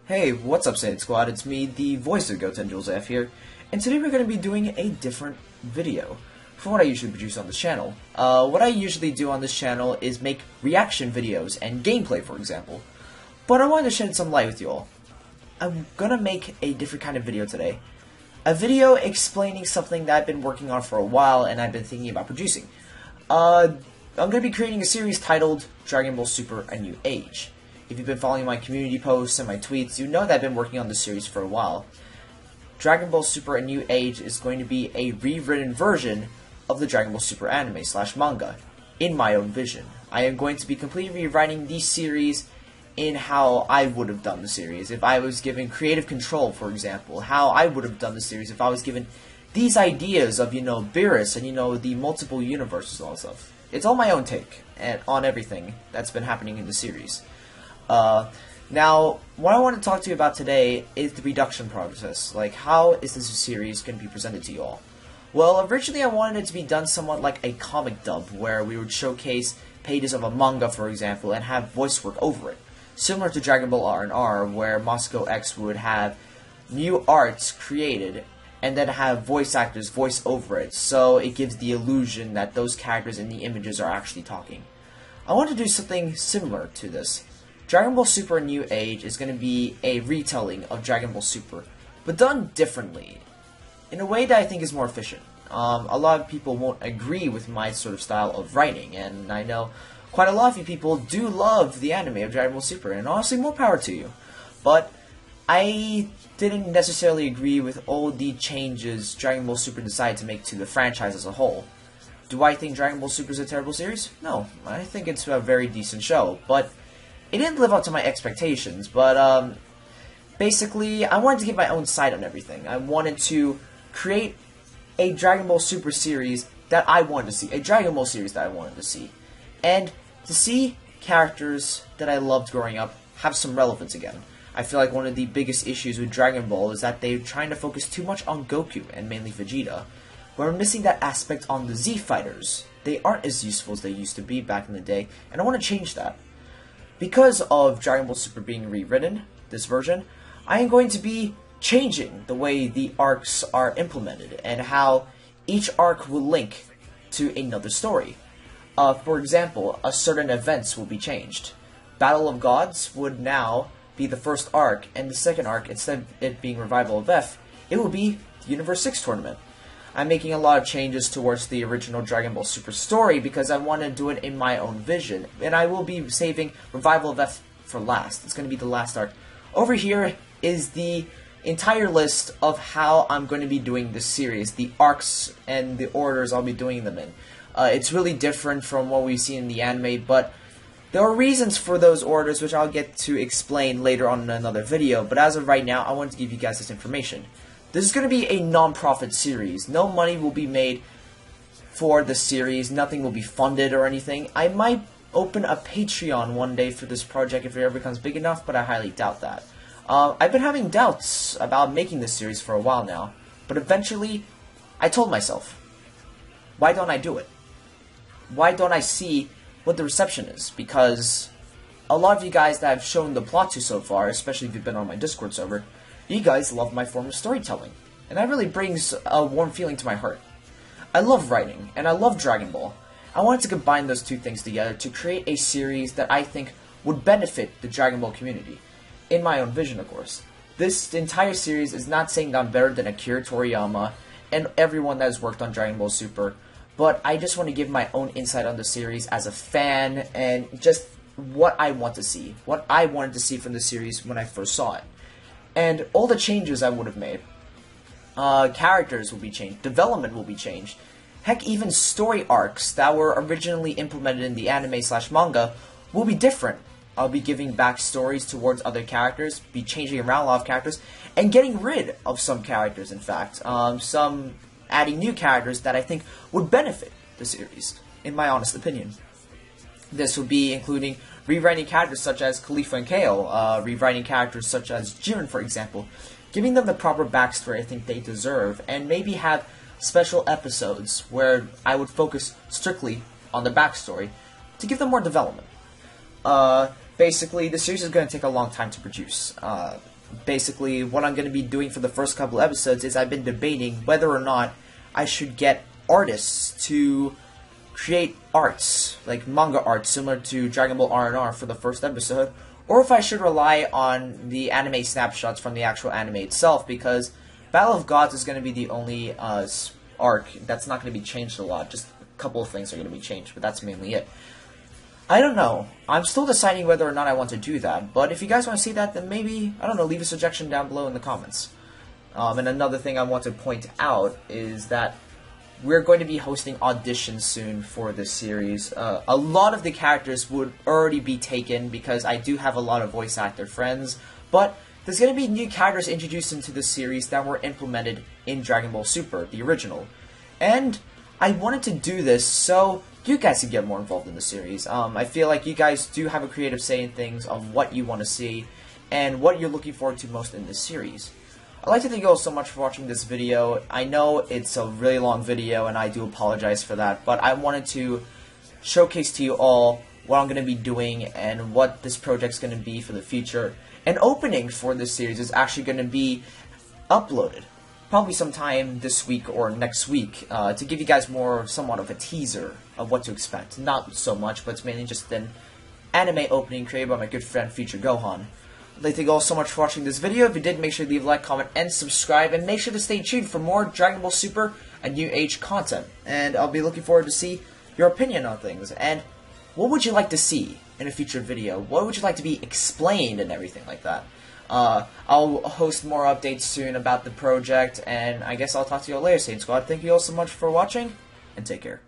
Hey, what's up, Saiyan Squad? It's me, the voice of Goten, Jules F here, and today we're going to be doing a different video from what I usually produce on this channel. What I usually do on this channel is make reaction videos and gameplay, for example, but I wanted to shed some light with you all. I'm going to make a different kind of video today. A video explaining something that I've been working on for a while and I've been thinking about producing. I'm going to be creating a series titled Dragon Ball Super: A New Age. If you've been following my community posts and my tweets, you know that I've been working on this series for a while. Dragon Ball Super: A New Age is going to be a rewritten version of the Dragon Ball Super anime / manga, in my own vision. I am going to be completely rewriting the series in how I would have done the series. If I was given creative control, for example, how I would have done the series if I was given these ideas of, Beerus and, the multiple universes and all that stuff. It's all my own take on everything that's been happening in the series. Now, what I want to talk to you about today is the reduction process. Like, how is this series going to be presented to you all? Well, originally I wanted it to be done somewhat like a comic dub, where we would showcase pages of a manga, for example, and have voice work over it. Similar to Dragon Ball R&R, where Moscow X would have new arts created, and then have voice actors voice over it, so it gives the illusion that those characters in the images are actually talking. I want to do something similar to this. Dragon Ball Super: New Age is going to be a retelling of Dragon Ball Super, but done differently, in a way that I think is more efficient. A lot of people won't agree with my sort of style of writing, and I know quite a lot of you people do love the anime of Dragon Ball Super, and honestly, more power to you. But I didn't necessarily agree with all the changes Dragon Ball Super decided to make to the franchise as a whole. Do I think Dragon Ball Super is a terrible series? No, I think it's a very decent show, but it didn't live up to my expectations. But basically, I wanted to give my own side on everything. I wanted to create a Dragon Ball Super series that I wanted to see, a Dragon Ball series that I wanted to see, and to see characters that I loved growing up have some relevance again. I feel like one of the biggest issues with Dragon Ball is that they're trying to focus too much on Goku, and mainly Vegeta. We're missing that aspect on the Z Fighters. They aren't as useful as they used to be back in the day, and I want to change that. Because of Dragon Ball Super being rewritten, this version, I am going to be changing the way the arcs are implemented, and how each arc will link to another story. For example, certain events will be changed. Battle of Gods would now be the first arc, and the second arc, instead of it being Revival of F, it will be the Universe 6 tournament. I'm making a lot of changes towards the original Dragon Ball Super story because I want to do it in my own vision, and I will be saving Revival of F for last. It's going to be the last arc. Over here is the entire list of how I'm going to be doing this series, the arcs and the orders I'll be doing them in. It's really different from what we've seen in the anime, but there are reasons for those orders which I'll get to explain later on in another video, but as of right now, I wanted to give you guys this information. This is going to be a non-profit series. No money will be made for the series, nothing will be funded or anything. I might open a Patreon one day for this project if it ever becomes big enough, but I highly doubt that. I've been having doubts about making this series for a while now, but eventually, I told myself, why don't I do it? Why don't I see what the reception is? Because a lot of you guys that I've shown the plot to so far, especially if you've been on my Discord server, you guys love my form of storytelling, and that really brings a warm feeling to my heart. I love writing, and I love Dragon Ball. I wanted to combine those two things together to create a series that I think would benefit the Dragon Ball community. In my own vision, of course. This entire series is not saying that I'm better than Akira Toriyama and everyone that has worked on Dragon Ball Super, but I just want to give my own insight on the series as a fan, and just what I want to see, what I wanted to see from the series when I first saw it. And all the changes I would have made. Characters will be changed, development will be changed, heck, even story arcs that were originally implemented in the anime / manga will be different. I'll be giving backstories towards other characters, be changing around a lot of characters, and getting rid of some characters, in fact. Some adding new characters that I think would benefit the series, in my honest opinion. This would be including rewriting characters such as Khalifa and Kale, rewriting characters such as Jiren, for example, giving them the proper backstory I think they deserve, and maybe have special episodes where I would focus strictly on the backstory to give them more development. Basically, the series is going to take a long time to produce. basically what I'm going to be doing for the first couple episodes is I've been debating whether or not I should get artists to create arts, like manga art similar to Dragon Ball R&R for the first episode, or if I should rely on the anime snapshots from the actual anime itself, because Battle of Gods is going to be the only arc that's not going to be changed a lot. Just a couple of things are going to be changed, but that's mainly it. I don't know. I'm still deciding whether or not I want to do that, but if you guys want to see that, then maybe, I don't know, leave a suggestion down below in the comments. And another thing I want to point out is that we're going to be hosting auditions soon for this series. A lot of the characters would already be taken because I do have a lot of voice actor friends, but there's going to be new characters introduced into the series that were implemented in Dragon Ball Super, the original. And I wanted to do this so you guys can get more involved in the series. I feel like you guys do have a creative say in things of what you want to see and what you're looking forward to most in this series. I'd like to thank you all so much for watching this video. I know it's a really long video and I do apologize for that, but I wanted to showcase to you all what I'm going to be doing and what this project's going to be for the future. An opening for this series is actually going to be uploaded probably sometime this week or next week to give you guys more somewhat of a teaser of what to expect. Not so much, but it's mainly just an anime opening created by my good friend Future Gohan. I'd like to thank you all so much for watching this video. If you did, make sure to leave a like, comment, and subscribe, and make sure to stay tuned for more Dragon Ball Super and New Age content. And I'll be looking forward to see your opinion on things. And what would you like to see in a future video? What would you like to be explained and everything like that? I'll host more updates soon about the project, and I guess I'll talk to you all later, Saint Squad. Thank you all so much for watching, and take care.